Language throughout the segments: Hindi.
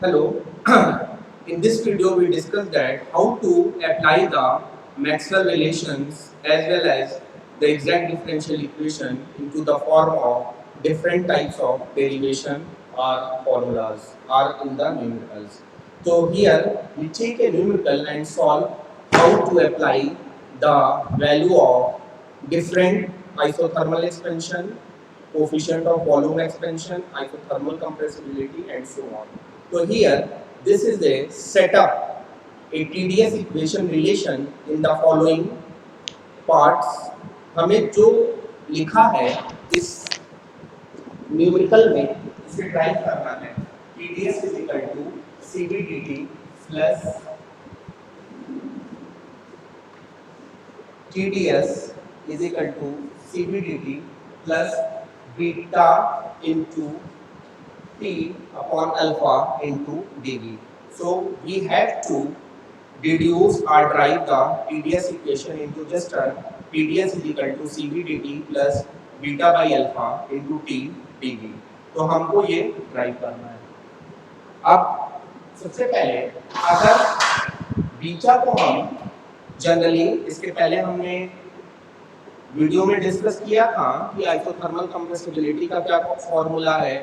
Hello. In this video, we discussed that how to apply the Maxwell relations as well as the exact differential equation into the form of different types of derivation or formulas or in the numericals. So here we take a numerical and solve how to apply the value of different isothermal expansion, coefficient of volume expansion, isothermal compressibility, and so on. So here, this is a setup, a TDS equation relation in the following parts. हमें जो लिखा है इस न्यूमेरिकल में इसे ड्राइव करना है TDS is equal to CVDT plus TDS is equal to CVDT plus beta into T upon alpha into dV. So we have to deduce or derive the TDS equation into just term TDS is equal to CV dt plus beta by alpha into T dV. तो हमको ये ड्राइव करना है। अब सबसे पहले अगर बीटा को हम जनरली इसके पहले हमने वीडियो में डिस्कस किया था कि आइसोथर्मल कंप्रेसिबिलिटी का क्या फॉर्मूला है,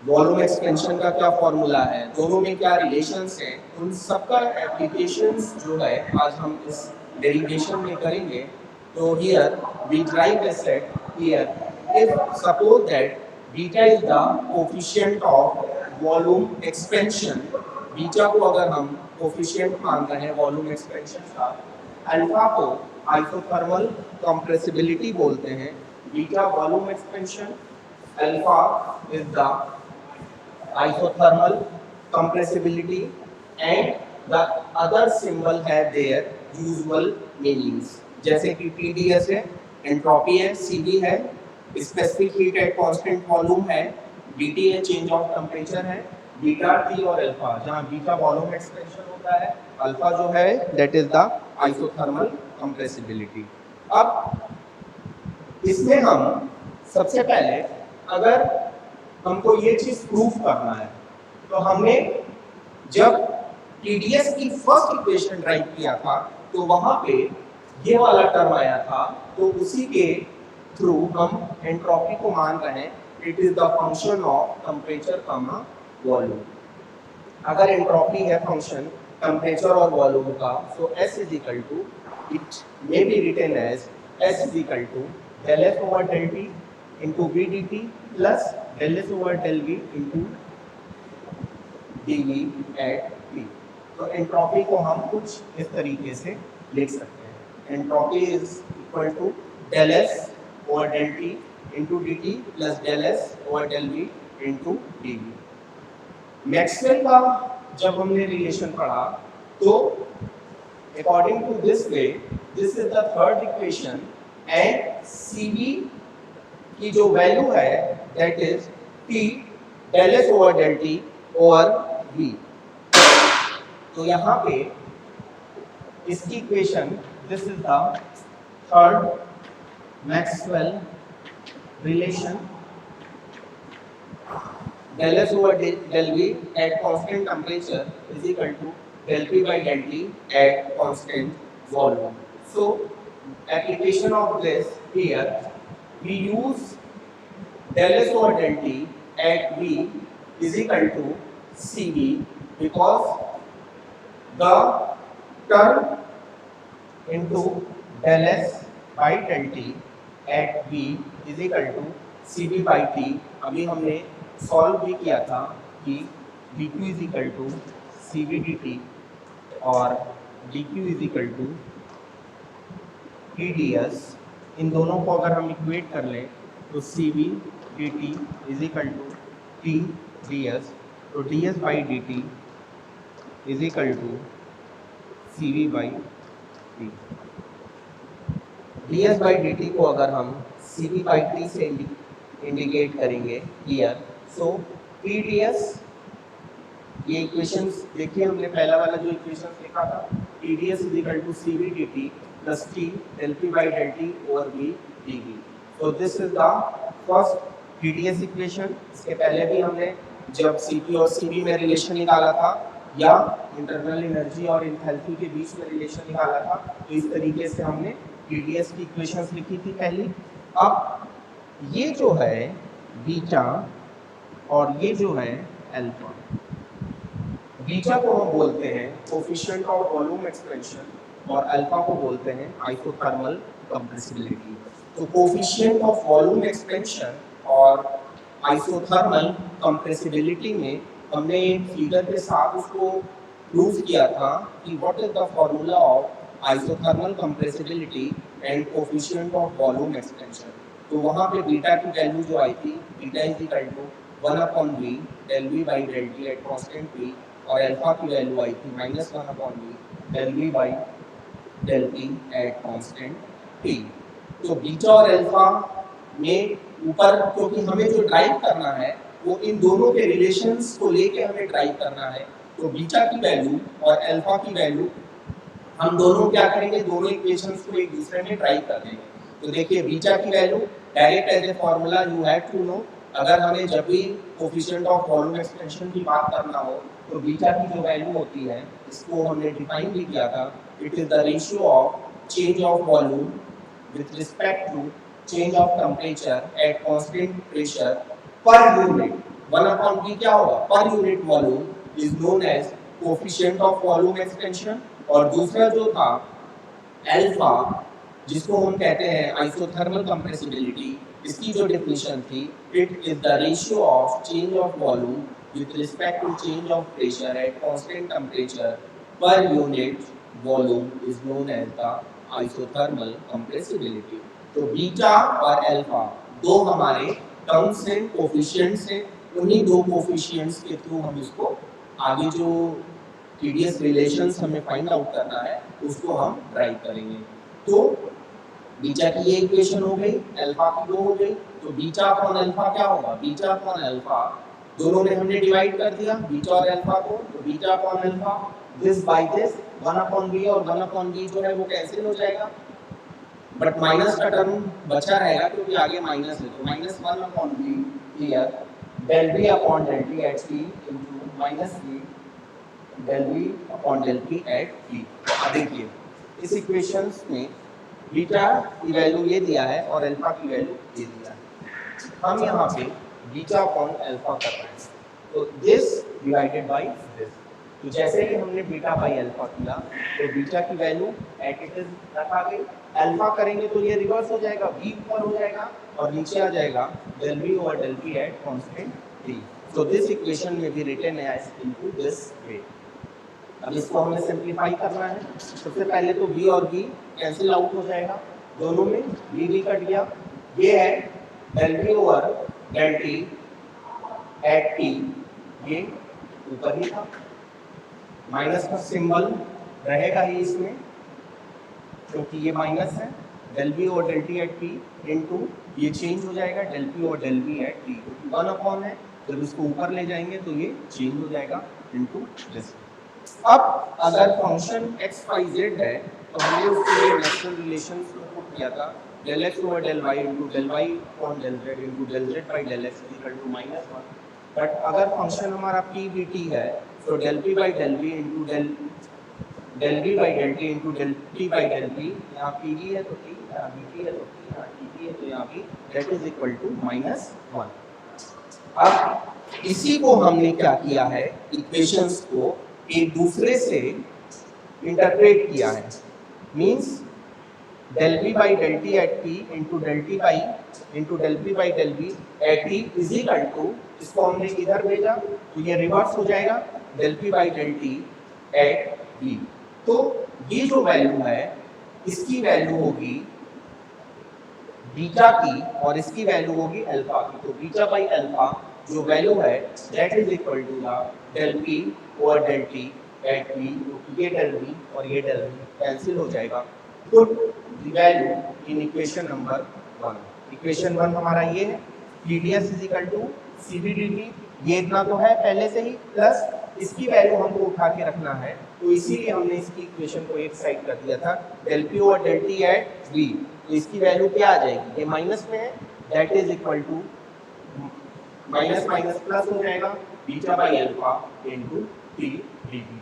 वॉल्यूम एक्सपेंशन का क्या फॉर्मूला है, दोनों में क्या रिलेशंस हैं, उन सबका एप्लीकेशंस जो है आज हम इस डेरिवेशन में करेंगे। तो here we drive the set here if suppose that beta is the coefficient of volume expansion, beta को अगर हम कोफिशिएंट मान रहे हैं वॉल्यूम एक्सपेंशन का, अल्फा को आइसोथर्मल कंप्रेसिबिलिटी बोलते हैं, beta volume expansion, alpha is the isothermal compressibility, and the other symbol have their usual meanings. जैसे कि TDS है, एंट्रोपी है, CV है, specific heat at constant volume है, BT है, चेंज ऑफ टेम्परेचर है, बीटा T और अल्फा, जहाँ बीटा वॉल्यूम एक्सपेंशन होता है, अल्फा जो है that is the isothermal compressibility. अब इसमें हम सबसे पहले अगर हमको ये चीज प्रूफ करना है तो हमने जब TDS की फर्स्ट इक्वेशन ड्राइव किया था तो वहां पे ये वाला टर्म आया था, तो उसी के थ्रू हम एंट्रोपी को मान रहे हैं it is the function of temperature comma volume. अगर एंट्रोपी है फंक्शन टेम्परेचर और वॉल्यूम का, so S is equal to it may be written as S is equal to del F over del T into V dt plus del S over del V into dV at T। तो एंट्रोपी को हम कुछ इस तरीके से लिख सकते हैं, entropy is equal to del S over del T into dt plus del S over del V into dV। Maxwell का जब हमने रिलेशन पढ़ा तो according to this way this is the third equation and CV की जो वैल्यू है that is T del S over del T over V। तो यहाँ पे इसकी equation this is the third Maxwell relation, del S over del V at constant temperature is equal to del P by del T at constant volume. So application of this here we use del S over del T at V is equal to CV because the term into del S by del T at V is equal to CV by T। अभी हमने सॉल्व भी किया था कि dq is equal to CV dt और dq is equal to TDS, इन दोनों को अगर हम इक्वेट कर लें तो CV dt is equal to T ds, तो ds by dt is equal to CV by T। ds by dt को अगर हम CV by T से इंडिकेट करेंगे हियर, सो TDS, ये इक्वेशंस देखिए हमने पहला वाला जो इक्वेशंस लिखा था TDS is equal to CV dt plus T del P by del T over V dV। So this is the first TDS equation। इसके पहले भी हमने जब Cp और Cv में रिलेशन निकाला था, या इंटरनल एनर्जी और एंथैल्पी के बीच में रिलेशन निकाला था, तो इस तरीके से हमने TdS की इक्वेशंस लिखी थी पहली। अब ये जो है बीटा और ये जो है अल्फा, बीटा को हम बोलते हैं कोफिशिएंट ऑफ वॉल्यूम एक्सपेंशन और अल्फा को बोलते हैं आइसोथर्मल कंप्रेसिबिलिटी। तो कोफिशिएंट ऑफ वॉल्यूम एक्सपेंशन और आइसोथर्मल कंप्रेसिबिलिटी में हमने एक फिगर के साथ उसको प्रूव किया था कि what is the formula of isothermal compressibility and coefficient of volume expansion. तो वहाँ पे बीटा की वैल्यू जो आई थी, beta is equal to 1/v del v by del t at constant p, और अल्फा की वैल्यू आई थी -1/v del v by del t at constant p। तो बीटा और अल्फा में ऊपर, क्योंकि हमें जो ड्राइव करना है वो इन दोनों के रिलेशंस को लेके हमें ड्राइव करना है, तो बीटा की वैल्यू और अल्फा की वैल्यू हम दोनों क्या करेंगे, दोनों इक्वेशंस को एक दूसरे में ड्राइव कर देंगे। तो देखिए बीटा की value direct as a formula you have to know, अगर हमें जब भी कोफिशिएंट ऑफ वॉल्यूम एक्सपेंशन की बात करना हो तो बीटा की जो वैल्यू होती है, इसको हमने डिफाइन भी किया था, it is the ratio of change of volume with respect to change of temperature at constant pressure per unit। 1/v क्या होगा, per unit volume is known as coefficient of volume expansion। और दूसरा जो था अल्फा, जिसको हम कहते हैं आइसोथर्मल कंप्रेसिबिलिटी, इसकी जो डेफिनेशन थी, it is the ratio of change of volume with respect to change of pressure at constant temperature per unit volume is known as the isothermal compressibility. तो बीटा और अल्फा दो हमारे टर्म्स हैं, कोफिशिएंट्स हैं, उन्हीं दो कोफिशिएंट्स के थ्रू हम इसको आगे जो TdS रिलेशंस हमें फाइंड आउट करना है उसको हम ड्राइव करेंगे। तो बीटा की ये इक्वेशन हो गई, अल्फा की दो हो गई, तो बीटा अपॉन अल्फा क्या होगा, बीटा अपॉन अल्फा दोनों में हमने डिवाइड कर दिया बीटा और अल्फा को, तो beta upon alpha this by this 1/v और 1/v जो है वो कैंसिल हो जाएगा, बट माइनस का टर्म बचा रहेगा क्योंकि आगे माइनस है, तो -1/v here del v upon del t at t into -v del v upon del t at t। अब देखिए इस इक्वेशंस में बीटा की वैल्यू ये दिया है और अल्फा की वैल्यू ये दिया है, हम यहाँ पे बीटा अपॉन अल्फा कर रहे हैं, तो दिस डिवाइडेड बाय दिस। तो जैसे ही हमने बीटा बाई अल्फा किया तो बीटा की वैल्यू एट इट इज रखा गई, अल्फा करेंगे तो ये रिवर्स हो जाएगा, v ऊपर हो जाएगा और नीचे आ जाएगा del v over del t at constant t। so this equation may be written as into this way। अब इसको हमें सिंपलीफाई करना है, सबसे पहले तो v और v कैंसिल आउट हो जाएगा, दोनों में v कट गया, ये है del v over del t at t, ये ऊपर ही था, माइनस का सिंबल रहेगा ही इसमें क्योंकि ये माइनस है, del v और del t at t into ये चेंज हो जाएगा del p और del v at t, क्योंकि 1/, है जब इसको ऊपर ले जाएंगे तो ये चेंज हो जाएगा इनटू दिस। अब अगर फंक्शन x y z है तो हमने उसके लिए नेचुरल रिलेशंस को पुट किया था, del x over del y into del y upon del z into del z by del x is equal to -1। But अगर फंक्शन हमारा p v t है तो del p by del v into del v by del t into del t by del p, यहाँ p v है तो t, यहाँ v t है तो t, यहाँ t p है तो यहाँ p, that is equal to -1। अब इसी को हमने क्या किया है, इक्वेशंस को एक दूसरे से इंटरप्रेट किया है, means del v by del t at t into del t by into del p by del v at t is equal to, इसको हमने इधर भेजा तो ये रिवर्स हो जाएगा del p by del t at v। तो ये जो वैल्यू है इसकी वैल्यू होगी बीटा की और इसकी वैल्यू होगी अल्फा की, तो बीटा बाई अल्फा जो वैल्यू है that is equal to the del p over del t at v, ये del v और ये del v कैंसिल हो जाएगा, तो the value in equation number 1, equation 1 हमारा ये है TdS is equal to Cv dt, ये इतना तो है पहले से ही, प्लस इसकी वैल्यू हमको उठा के रखना है, तो इसीलिए हमने इसकी इक्वेशन को एक साइड कर दिया था del p over del t at v, तो इसकी वैल्यू क्या आ जाएगी, ये माइनस में है, that is equal to minus minus plus हो जाएगा, beta by alpha into T dt।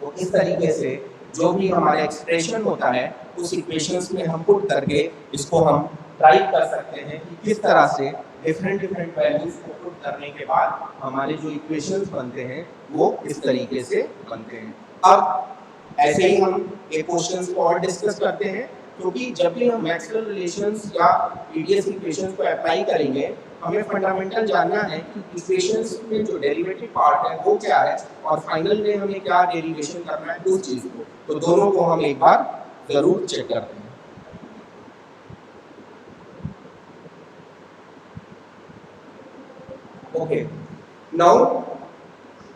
तो इस तरीके से जो भी हमारा एक्सप्रेशन होता है उस इक्वेशंस में हम पुट करके इसको हम ट्राई कर सकते हैं कि किस तरह से डिफरेंट डिफरेंट वैल्यूज को पुट करने के बाद हमारे जो इक्वेशंस बनते हैं वो इस तरीके से बनते हैं। अब ऐसे ही हम एक क्वेश्चन को और डिस्कस करते हैं, क्योंकि जब भी हम मैक्सवेल रिलेशंस या पीडीएस इक्वेशंस को अप्लाई करेंगे हमें फंडामेंटल जानना है कि इक्वेशंस में जो डेरिवेटिव पार्ट है वो क्या है और फाइनल में हमें क्या डेरिवेशन करना है उस चीज को। तो दोनों को हम एक बार जरूर चेक करते हैं। Okay, now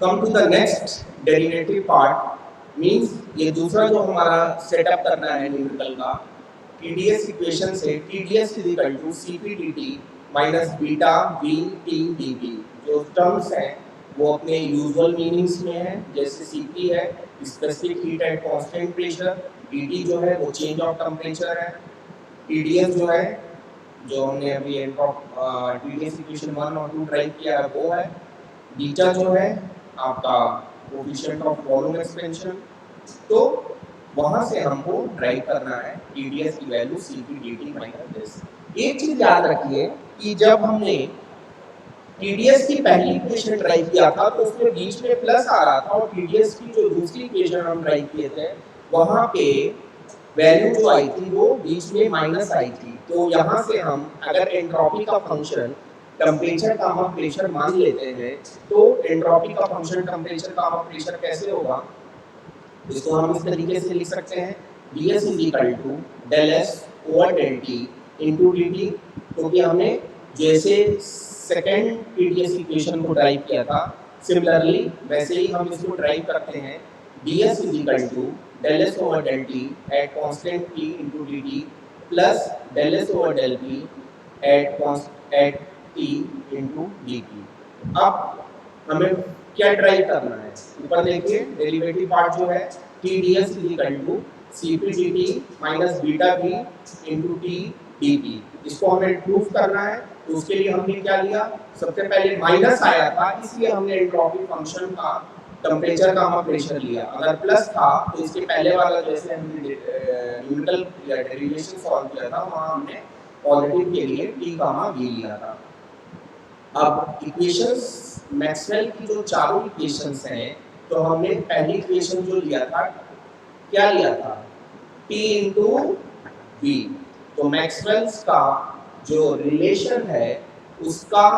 come to the next derivative part. Means ये दूसरा जो हमारा सेटअप करना है न्यूमेरिकल का, TDS इक्वेशन से TDS is equal to CP dt minus beta V T dV। जो टर्म्स हैं वो अपने यूजुअल मीनिंग्स में है, जैसे CP है specific heat at constant pressure, dt जो है वो चेंज ऑफ टेम्परेचर है, TDS जो है जो हमने अभी TDS इक्वेशन 1 और 2 ड्राइव किया है वो है, बीटा जो है आपका कोएफिशिएंट ऑफ वॉल्यूम एक्सपेंशन। तो वहां से हमको ड्राइव करना है TDS की value CP dt minus this. एक चीज याद रखिए कि जब हमने TDS की पहली इक्वेशन ड्राइव किया था तो उसमें बीच में प्लस आ रहा था और TDS की जो दूसरी इक्वेशन हम ड्राइव किए थे वहां पे वैल्यू जो आई थी वो बीच में माइनस आई थी। तो यहाँ से हम अगर एंट्रोपी का फंक्शन टेम्परेचर कामा प्रेशर मान लेते हैं तो एंट्रोपी का फंक्शन टेम्परेचर कामा प्रेशर कैसे होगा, इसको हम इस तरीके से लिख सकते हैं ds is equal to del S over del T into D T. क्योंकि हमने जैसे सेकेंड TDS इक्वेशन को ड्राइव किया था सिमिलरली वैसे ही हम इसको ड्राइव करते हैं ds is equal to del S over del T at constant t into D T plus del S over del P at t into D T. अब हमें क्या ड्राइव करना है, ऊपर देखिए डेरिवेटिव पार्ट जो है TDS is equal to CP dt minus beta v into t dt। इसको हमें प्रूफ करना है तो उसके लिए हमने क्या लिया, सबसे पहले माइनस आया था इसलिए हमने एंट्रोपी फंक्शन का टेम्परेचर कामा प्रेशर लिया। अगर प्लस था तो इसके पहले वाला जैसे हमने न्यूमेरिकल डेरिवेशन सॉल्व किया था वहां हमने पॉजिटिव के लिए t कामा v लिया था। अब इक्वेशंस मैक्सवेल की जो चारों इक्वेशंस हैं तो हमने पहली इक्वेशन जो लिया था क्या लिया था T इंटू V। तो मैक्सवेल्स का जो रिलेशन है उसका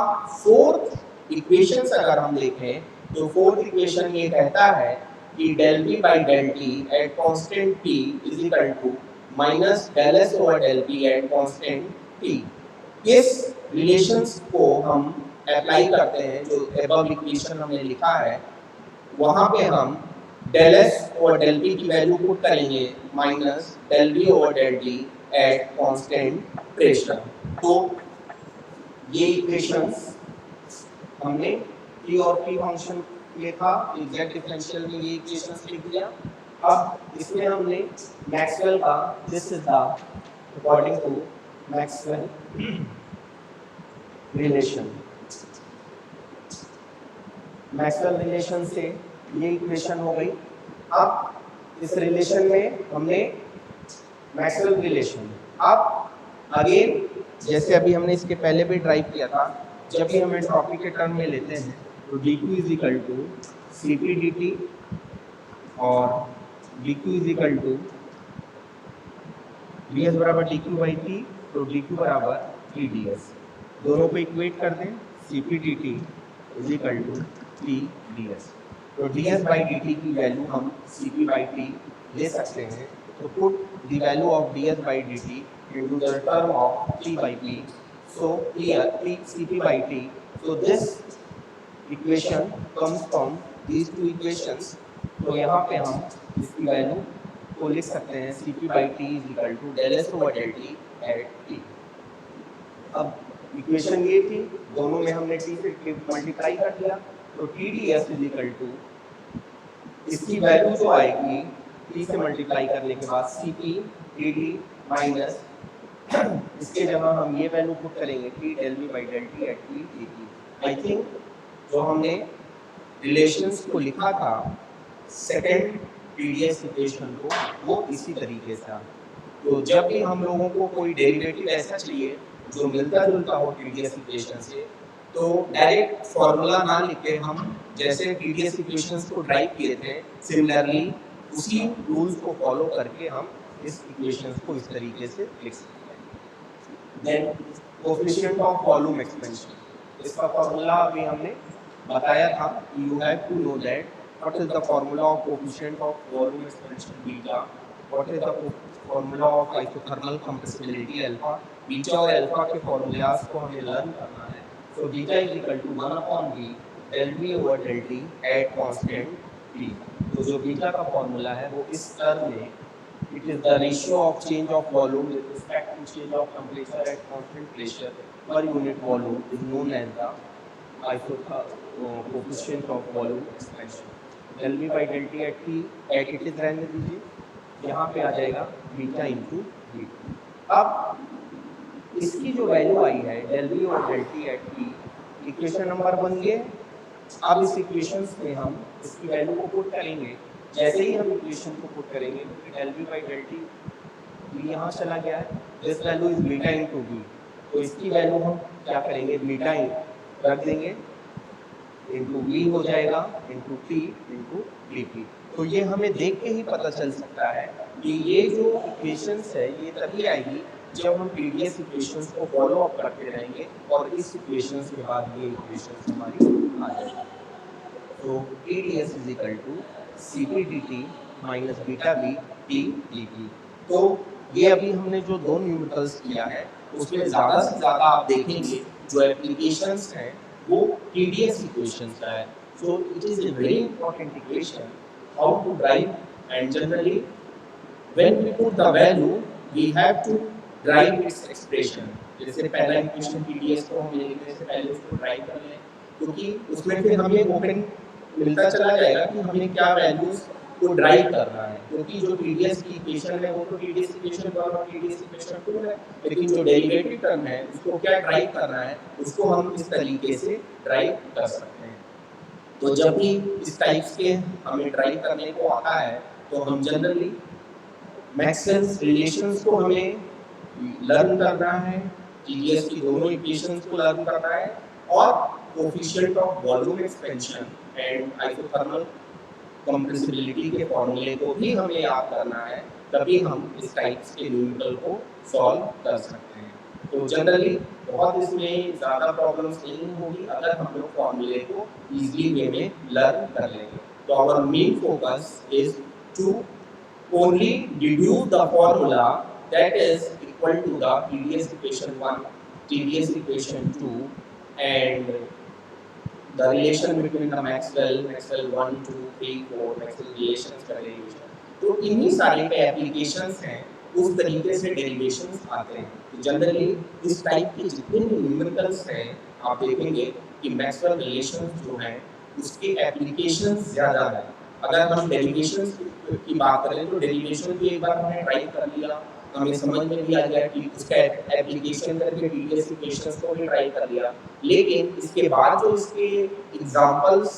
फोर्थ इक्वेशन अगर हम देखें तो फोर्थ इक्वेशन ये कहता है कि del V by del T at constant P is equal to minus del S over del P at constant T। इस रिलेशंस को हम अप्लाई करते हैं जो एबव इक्वेशन हमने लिखा है वहां पे हम डेल एस और डेल पी की वैल्यू पुट करेंगे minus del V over del T at constant pressure. तो ये इक्वेशंस हमने टी और पी फंक्शन लिखा, एग्जैक्ट डिफरेंशियल में ये इक्वेशंस लिख दिया। अब इसमें हमने मैक्सवेल का this is the according to Maxwell relation, Maxwell relation से ये इक्वेशन हो गई। अब इस रिलेशन में हमने मैक्सवेल रिलेशन, अब अगेन जैसे अभी हमने इसके पहले भी ड्राइव किया था, जब भी हम एंट्रोपी के टर्म में लेते हैं तो dq is equal to Cp dt और dq is equal to ds बराबर dq बाई t, तो dq बराबर Tds। दोनों को इक्वेट कर दें, Cp dt is equal to Tds। तो ds बाई dt की वैल्यू हम Cp बाई t ले सकते हैं। तो put the value of ds by dt into the term of t by p, so here Cp by t, so this equation comes from these two equations। तो यहाँ पे हम इसकी वैल्यू को लिख सकते हैं Cp by t is equal to del s over del t at t। अब इक्वेशन ये थी, दोनों में हमने t से मल्टीप्लाई कर दिया तो Tds is equal to इसकी वैल्यू जो आएगी t से मल्टीप्लाई करने के बाद Cp dd माइनस इसके जगह हम ये वैल्यू पुट करेंगे t del v by del t at t dt। I think जो हमने रिलेशंस को लिखा था सेकेंड पीडीएस इक्वेशन को, वो इसी तरीके से। तो जब भी हम लोगों को कोई डेरिवेटिव ऐसा चाहिए जो मिलता जुलता हो पीडीएस इक्वेशन से, तो डायरेक्ट फॉर्मूला ना लिख के हम जैसे पीडीएस इक्वेशंस को ड्राइव किए थे, सिमिलरली उसी रूल्स को फॉलो करके हम इस इक्वेशंस को इस तरीके से लिख सकते हैं। Then coefficient of volume expansion, इसका फॉर्मूला अभी हमने बताया था। You have to know that what is the formula of coefficient of volume expansion beta, what is the formula of isothermal compressibility alpha. Beta और अल्फा के फॉर्मूलास को हमें लर्न करना है। So beta is equal to 1 upon B del B over del T at constant T. तो जो बीटा का फॉर्मूला है वो इस टर्म में it is the ratio of change of volume with respect to change of temperature at constant pressure per unit volume is known as the coefficient of volume expansion. Del V by del T at T at it is रहने दीजिए, यहाँ पे आ जाएगा बीटा इंटू बी। अब इसकी जो वैल्यू आई है डेल वी और del T at T, equation number 1 ये। अब इस इक्वेशंस में हम इसकी वैल्यू को पुट करेंगे। जैसे ही हम इक्वेशन को पुट करेंगे तो del V by del T, B यहाँ चला गया है, this value is beta into B. तो इसकी वैल्यू हम क्या करेंगे, बीटा रख देंगे इंटू बी हो जाएगा into T into D P. तो ये हमें देख के ही पता चल सकता है कि ये जो इक्वेशंस है ये तभी आएगी जब हम पीडीएस इक्वेशंस को फॉलो अप करते रहेंगे और इस इक्वेशंस के बाद ये इक्वेशंस हमारी आ जाएगी। तो PDS is equal to CP dt minus beta B T dt। तो ये अभी हमने जो दो न्यूमेरिकल्स किया है उसमें ज़्यादा से ज़्यादा आप देखेंगे जो एप्लीकेशंस हैं वो पीडीएस इक्वेशंस का है। So it is a very important equation how to drive, and generally when we put the value we have to drive its expression. जैसे पहला इक्वेशन पीडीएस को हम लिखने से पहले उसको ड्राइव कर लें, क्योंकि उसमें फिर हमें ओपन मिलता चला जाएगा कि हमें क्या वैल्यूज को ड्राइव करना है, क्योंकि जो पीडीएस की इक्वेशन है वो तो पीडीएस इक्वेशन 1 और पीडीएस इक्वेशन 2 है, लेकिन जो डेरिवेटिव टर्म है उसको क्या ड्राइव करना है, उसको हम इस तरीके से ड्राइव कर सकते हैं। तो जब भी इस टाइप्स के हमें ड्राइव करने को आता है तो हम जनरली मैक्सवेल्स रिलेशंस को हमें लर्न करना है, पीडीएस की दोनों इक्वेशंस को लर्न करना है, और coefficient of volume expansion and isothermal compressibility के फॉर्मूले को भी हमें याद करना है, तभी हम इस टाइप्स के न्यूमेरिकल को सॉल्व कर सकते हैं। तो जनरली बहुत इसमें ज़्यादा प्रॉब्लम्स नहीं होगी अगर हम लोग फॉर्मूले को इजीली वे में लर्न कर लेंगे। तो our main focus is to only deduce the formula that is equal to the TDS equation 1, TDS equation 2 and the relation between the Maxwell 1, 2, 3, 4 Maxwell relations का derivation। तो इन्हीं सारे के एप्लीकेशंस हैं, उस तरीके से डेरिवेशंस आते हैं। तो जनरली इस टाइप के जितने भी न्यूमेरिकल्स हैं आप देखेंगे कि मैक्सवेल रिलेशंस जो हैं उसके एप्लीकेशंस ज़्यादा हैं। अगर हम डेरिवेशंस की बात करें तो डेरिवेशन भी एक बार हमने ट्राई कर लिया, हमें समझ में भी आ गया कि उसका एप्लीकेशन करके पीडीएस इक्वेशंस को भी ट्राई कर लिया, लेकिन इसके बाद जो इसके एग्जांपल्स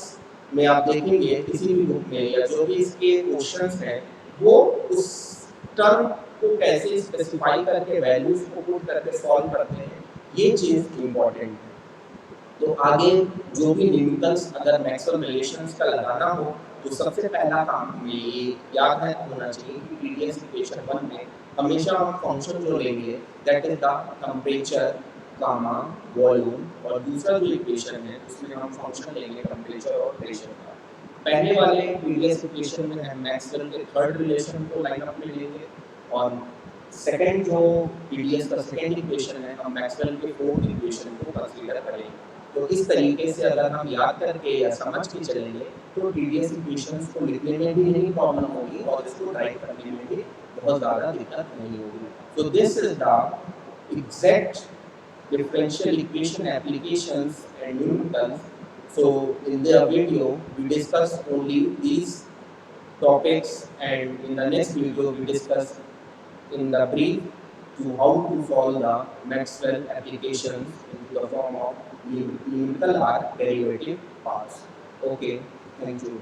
में आप देखेंगे किसी भी बुक में या जो भी इसके क्वेश्चंस हैं वो उस टर्म को कैसे स्पेसिफाई करके वैल्यूज को पुट करके सॉल्व करते हैं, ये चीज़ इम्पोर्टेंट है। तो आगे जो भी न्यूमेरिकल्स अगर मैक्सवेल रिलेशंस का लगाना हो तो सबसे पहला काम हमें ये याद है होना चाहिए कि पीडीएस इक्वेशन 1 में हमेशा हम फंक्शन जो लेंगे that is the temperature gamma volume, और दूसरा जो इक्वेशन है उसमें हम फंक्शन लेंगे टेम्परेचर और प्रेशर का। पहले वाले पीडीएस इक्वेशन में हम मैक्सवेल के थर्ड रिलेशन को लाइन अप में लेंगे, और सेकंड जो पीडीएस का सेकंड इक्वेशन है हम मैक्सवेल के फोर्थ इक्वेशन को कंसीडर करेंगे। तो इस तरीके से अगर हम याद करके या समझ के चलेंगे तो पीडीएस इक्वेशंस को लिखने में भी नहीं प्रॉब्लम होगी और इसको ड्राइव करने में भी बहुत ज़्यादा दिक्कत नहीं होगी। So this is the exact differential equation applications and numericals. So in the video we discuss only these topics, and in the next video we discuss in the brief to how to solve the Maxwell applications into the form of numerical or derivative parts. Okay, thank you.